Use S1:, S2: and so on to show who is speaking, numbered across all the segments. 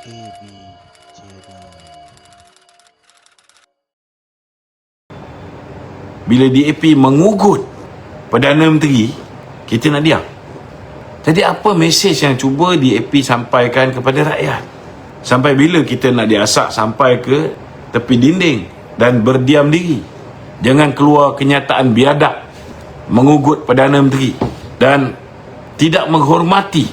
S1: AB Channel.
S2: Bila DAP mengugut Perdana Menteri, kita nak diam. Jadi apa mesej yang cuba DAP sampaikan kepada rakyat? Sampai bila kita nak diasak sampai ke tepi dinding dan berdiam diri? Jangan keluar kenyataan biadab mengugut Perdana Menteri dan tidak menghormati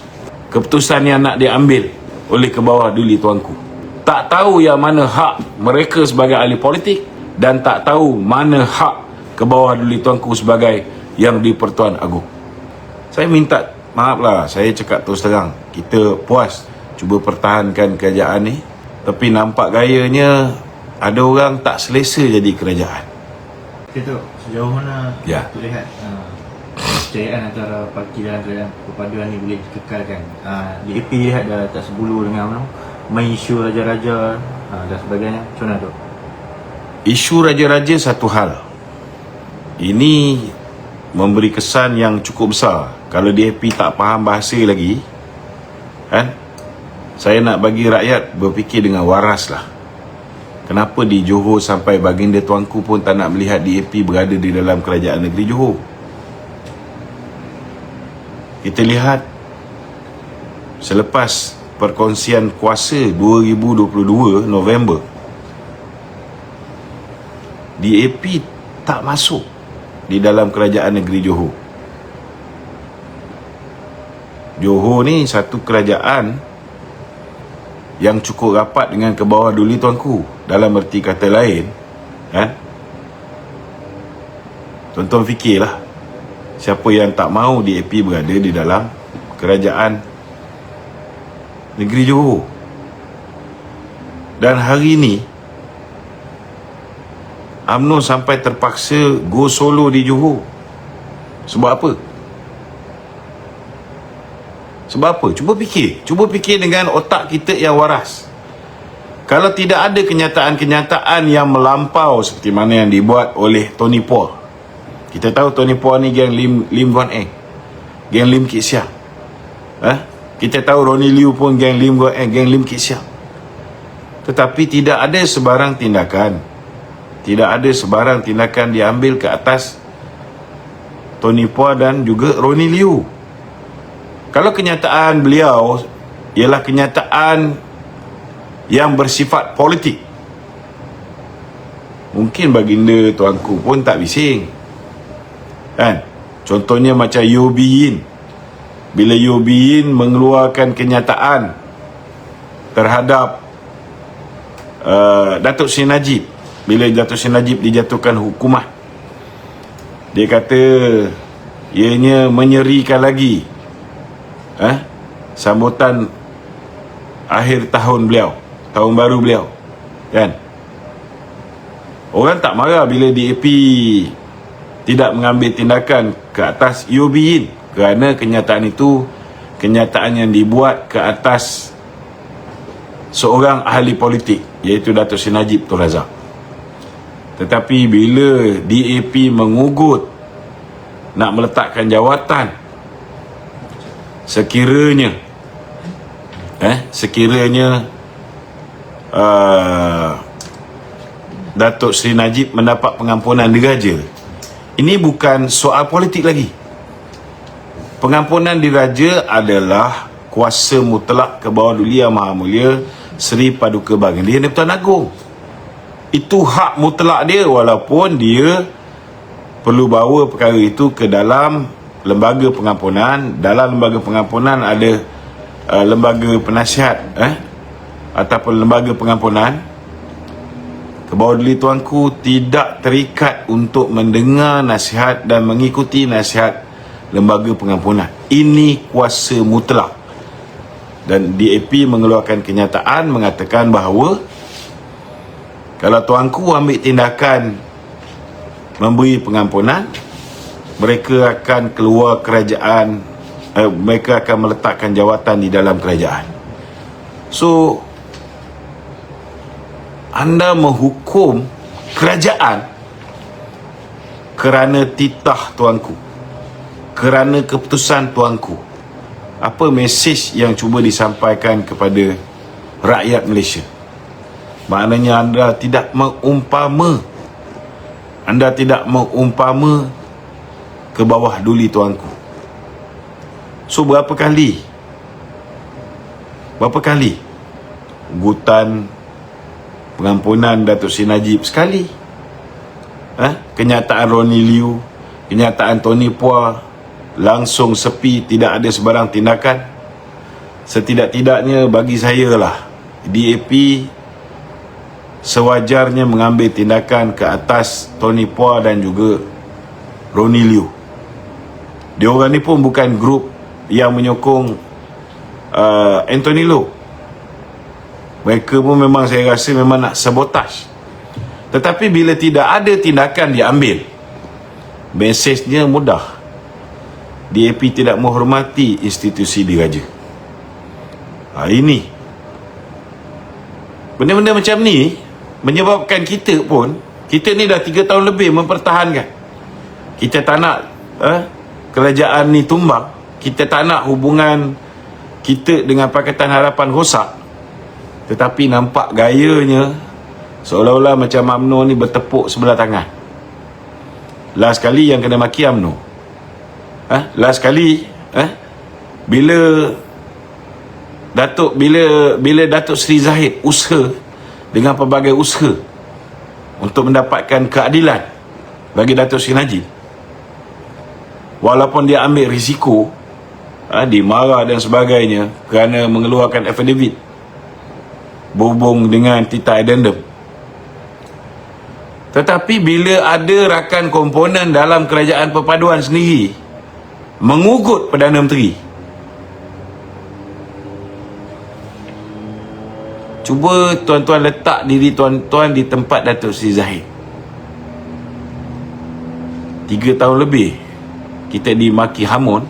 S2: keputusan yang nak diambil oleh ke bawah duli tuanku. Tak tahu yang mana hak mereka sebagai ahli politik dan tak tahu mana hak ke bawah duli tuanku sebagai yang di Pertuan Agong. Saya minta maaf lah, saya cakap terus terang, kita puas cuba pertahankan kerajaan ni, tapi nampak gayanya ada orang tak selesa jadi kerajaan.
S3: Kita sejauh mana
S2: Ya.
S3: kita lihat kejayaan antara parti dalam kerajaan perpaduan ni boleh dikekalkan. DAP lihat dah tak sebulu dengan main isu raja-raja dan sebagainya. Macam mana tu?
S2: Isu raja-raja satu hal, ini memberi kesan yang cukup besar. Kalau DAP tak faham bahasa lagi, kan, saya nak bagi rakyat berfikir dengan waras lah. Kenapa di Johor sampai baginda tuanku pun tak nak melihat DAP berada di dalam kerajaan negeri Johor? Kita lihat selepas perkongsian kuasa 2022 November, DAP tak masuk di dalam kerajaan negeri Johor. Johor ni satu kerajaan yang cukup rapat dengan ke bawah duli tuanku. Dalam erti kata lain, kan, tuan-tuan fikirlah, siapa yang tak mahu DAP berada di dalam kerajaan negeri Johor. Dan hari ini UMNO sampai terpaksa go solo di Johor. Sebab apa? Sebab apa? Cuba fikir dengan otak kita yang waras. Kalau tidak ada kenyataan-kenyataan yang melampau seperti mana yang dibuat oleh Tony Paul. Kita tahu Tony Paul ni geng Lim Guan Eng, geng Lim Kit Siang. Kita tahu Ronnie Liu pun geng Lim Guan Eng, geng Lim Kit Siang. Tetapi tidak ada sebarang tindakan, diambil ke atas Tony Paul dan juga Ronnie Liu. Kalau kenyataan beliau ialah kenyataan yang bersifat politik, mungkin baginda tuanku pun tak bising, kan? Contohnya macam Yeo Bee Yin. Bila Yeo Bee Yin mengeluarkan kenyataan terhadap Datuk Seri Najib, bila Datuk Seri Najib dijatuhkan hukuman, dia kata ianya menyerikan lagi sambutan akhir tahun beliau, tahun baru beliau, kan? Orang tak marah bila DAP tidak mengambil tindakan ke atas Yeo Bee Yin, kerana kenyataan itu kenyataan yang dibuat ke atas seorang ahli politik, iaitu Datuk Seri Najib Tun Razak. Tetapi bila DAP mengugut nak meletakkan jawatan, sekiranya Datuk Seri Najib mendapat pengampunan diraja, ini bukan soal politik lagi. Pengampunan diraja adalah kuasa mutlak ke bawah duli Yang Maha Mulia Seri Paduka Baginda Yang di-Pertuan Agong. Itu hak mutlak dia, walaupun dia perlu bawa perkara itu ke dalam lembaga pengampunan. Dalam lembaga pengampunan ada lembaga penasihat ataupun lembaga pengampunan. Ke bawah duli tuanku tidak terikat untuk mendengar nasihat dan mengikuti nasihat lembaga pengampunan. Ini kuasa mutlak. Dan DAP mengeluarkan kenyataan mengatakan bahawa kalau tuanku ambil tindakan memberi pengampunan, mereka akan keluar kerajaan, mereka akan meletakkan jawatan di dalam kerajaan. So, anda menghukum kerajaan kerana titah tuanku, kerana keputusan tuanku. Apa mesej yang cuba disampaikan kepada rakyat Malaysia. Maknanya anda tidak mengumpama ke bawah duli tuanku. So berapa kali ugutan pengampunan Datuk Seri Najib sekali, kenyataan Ronnie Liu, kenyataan Tony Phua langsung sepi, tidak ada sebarang tindakan. Setidak-tidaknya bagi saya lah, DAP sewajarnya mengambil tindakan ke atas Tony Phua dan juga Ronnie Liu. Diorang ni pun bukan grup yang menyokong Anthony Loh. Mereka pun memang, saya rasa memang nak sabotaj. Tetapi bila tidak ada tindakan diambil, mesejnya mudah. DAP tidak menghormati institusi diraja. Ini benda-benda macam ni menyebabkan kita ni dah 3 tahun lebih mempertahankan. Kita tak nak kerajaan ni tumbang. Kita tak nak hubungan kita dengan Pakatan Harapan rosak. Tetapi nampak gayanya seolah-olah macam UMNO ni bertepuk sebelah tangan. Last kali yang kena maki UMNO, last kali bila Datuk Seri Zahid usaha dengan pelbagai usaha untuk mendapatkan keadilan bagi Datuk Seri Najib, walaupun dia ambil risiko, dimarah dan sebagainya kerana mengeluarkan affidavit berhubung dengan titah addendum. Tetapi bila ada rakan komponen dalam kerajaan perpaduan sendiri mengugut Perdana Menteri, cuba tuan-tuan letak diri tuan-tuan di tempat Datuk Seri Zahid. 3 tahun lebih kita dimaki hamun,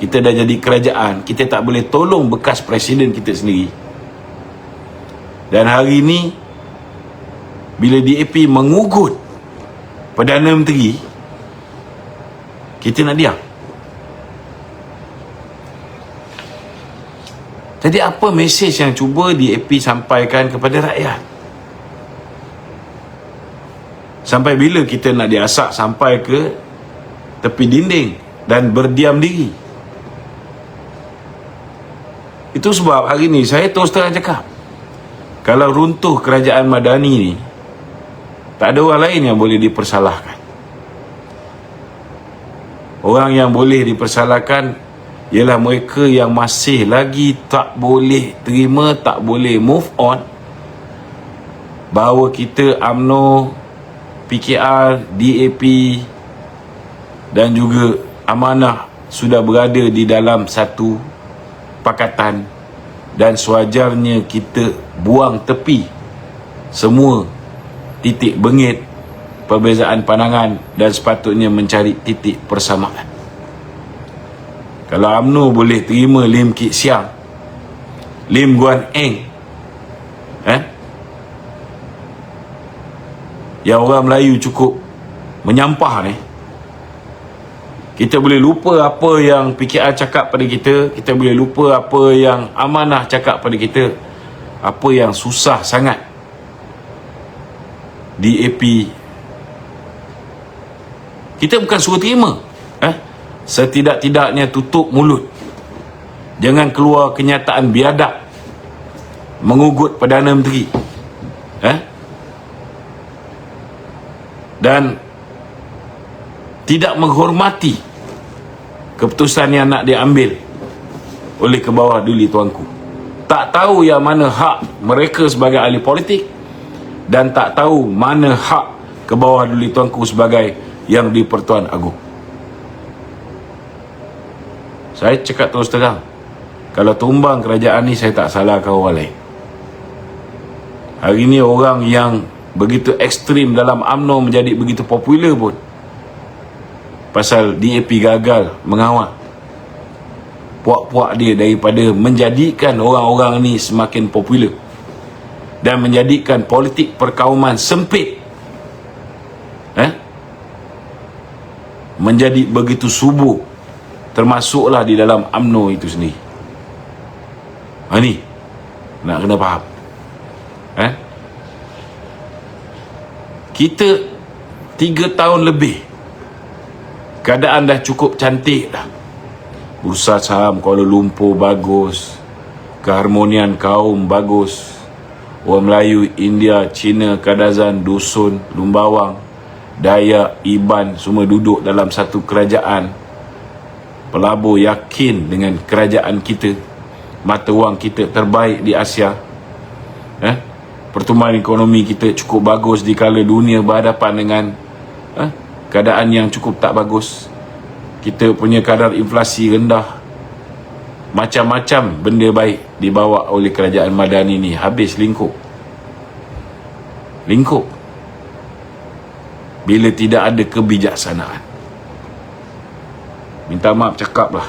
S2: kita dah jadi kerajaan, kita tak boleh tolong bekas presiden kita sendiri. Dan hari ini bila DAP mengugut Perdana Menteri, kita nak diam. Jadi apa mesej yang cuba DAP sampaikan kepada rakyat? Sampai bila kita nak diasak sampai ke tepi dinding dan berdiam diri? Itu sebab hari ni saya terus terang cakap, kalau runtuh kerajaan Madani ni, tak ada orang lain yang boleh dipersalahkan. Orang yang boleh dipersalahkan ialah mereka yang masih lagi tak boleh terima, tak boleh move on bahawa kita UMNO, PKR, DAP dan juga Amanah sudah berada di dalam satu pakatan, dan sewajarnya kita buang tepi semua titik bengit perbezaan pandangan dan sepatutnya mencari titik persamaan. Kalau UMNO boleh terima Lim Kit Siang, Lim Guan Eng, yang orang Melayu cukup menyampah ni, kita boleh lupa apa yang PKR cakap pada kita, kita boleh lupa apa yang Amanah cakap pada kita, apa yang susah sangat DAP. Kita bukan suruh terima, setidak-tidaknya tutup mulut, jangan keluar kenyataan biadab mengugut Perdana Menteri, dan tidak menghormati keputusan yang nak diambil oleh ke bawah duli tuanku. Tak tahu yang mana hak mereka sebagai ahli politik, dan tak tahu mana hak ke bawah duli tuanku sebagai yang di Pertuan Agong. Saya cakap terus terang, kalau tumbang kerajaan ni, saya tak salahkan orang lain. Hari ni orang yang begitu ekstrim dalam UMNO menjadi begitu popular pun pasal DAP gagal mengawal puak-puak dia daripada menjadikan orang-orang ni semakin popular dan menjadikan politik perkauman sempit menjadi begitu subur, termasuklah di dalam UMNO itu sendiri. Ini Nak kena faham. Kita 3 tahun lebih keadaan dah cukup cantik dah. Bursa saham Kuala Lumpur bagus, keharmonian kaum bagus, orang Melayu, India, Cina, Kadazan, Dusun, Lumbawang, Dayak, Iban semua duduk dalam satu kerajaan. Pelabur yakin dengan kerajaan kita. Mata wang kita terbaik di Asia. Pertumbuhan ekonomi kita cukup bagus di kala dunia berhadapan dengan keadaan yang cukup tak bagus. Kita punya kadar inflasi rendah. Macam-macam benda baik dibawa oleh kerajaan Madani ni. Habis lingkup. Bila tidak ada kebijaksanaan. Minta maaf cakap lah.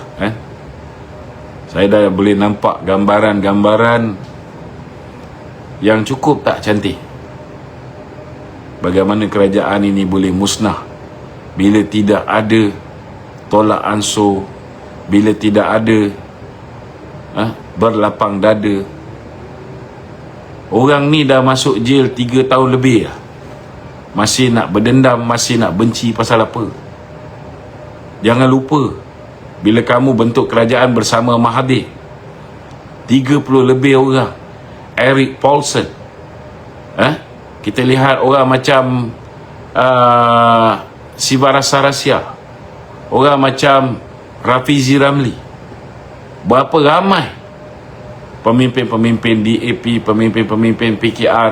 S2: Saya dah boleh nampak gambaran-gambaran yang cukup tak cantik. Bagaimana kerajaan ini boleh musnah bila tidak ada tolak ansur, bila tidak ada berlapang dada. Orang ni dah masuk jail 3 tahun lebih lah. Masih nak berdendam, masih nak benci pasal apa? Jangan lupa, bila kamu bentuk kerajaan bersama Mahathir, 30 lebih orang, Eric Paulson, kita lihat orang macam Sivara Sarasia, orang macam Rafizi Ramli, berapa ramai pemimpin-pemimpin DAP, pemimpin-pemimpin PKR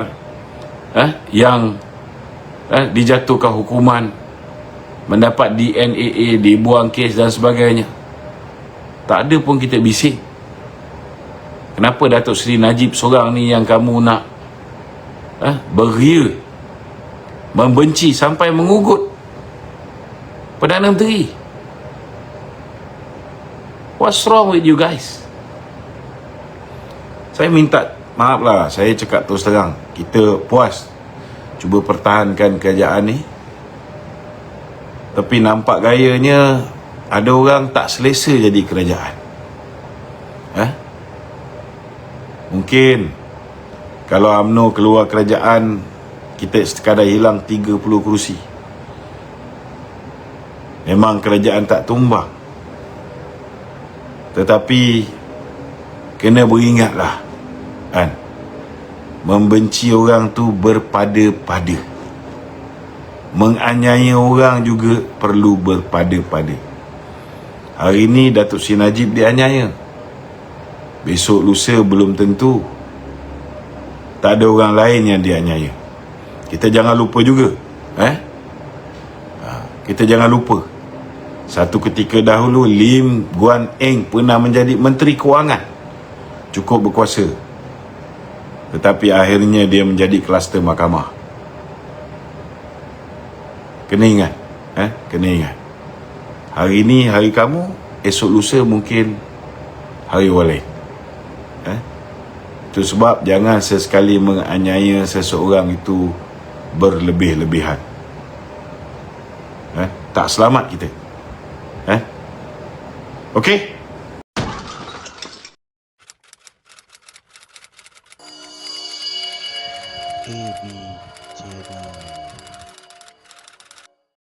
S2: yang dijatuhkan hukuman, mendapat DNAA, dibuang kes dan sebagainya. Tak ada pun kita bising. Kenapa Datuk Seri Najib seorang ni yang kamu nak beria, membenci sampai mengugut Perdana Menteri? What's wrong with you guys? Saya minta maaf lah, saya cakap terus terang, kita puas cuba pertahankan kerajaan ni. Tapi nampak gayanya ada orang tak selesa jadi kerajaan. Mungkin kalau UMNO keluar kerajaan, kita sekadar hilang 30 kerusi. Memang kerajaan tak tumbang. Tetapi kena beringatlah, membenci orang tu berpada-pada. Menganiaya orang juga perlu berpada-pada. Hari ni Datuk Seri Najib dianiaya, besok lusa belum tentu tak ada orang lain yang dianiaya. Kita jangan lupa juga, kita jangan lupa, satu ketika dahulu Lim Guan Eng pernah menjadi Menteri Kewangan, cukup berkuasa, tetapi akhirnya dia menjadi kluster mahkamah. Kena ingat, kena ingat. Hari ni hari kamu, esok lusa mungkin hari orang lain. Itu sebab jangan sesekali menganiaya seseorang itu berlebih-lebihan. Tak selamat kita. Okey?
S1: A B J D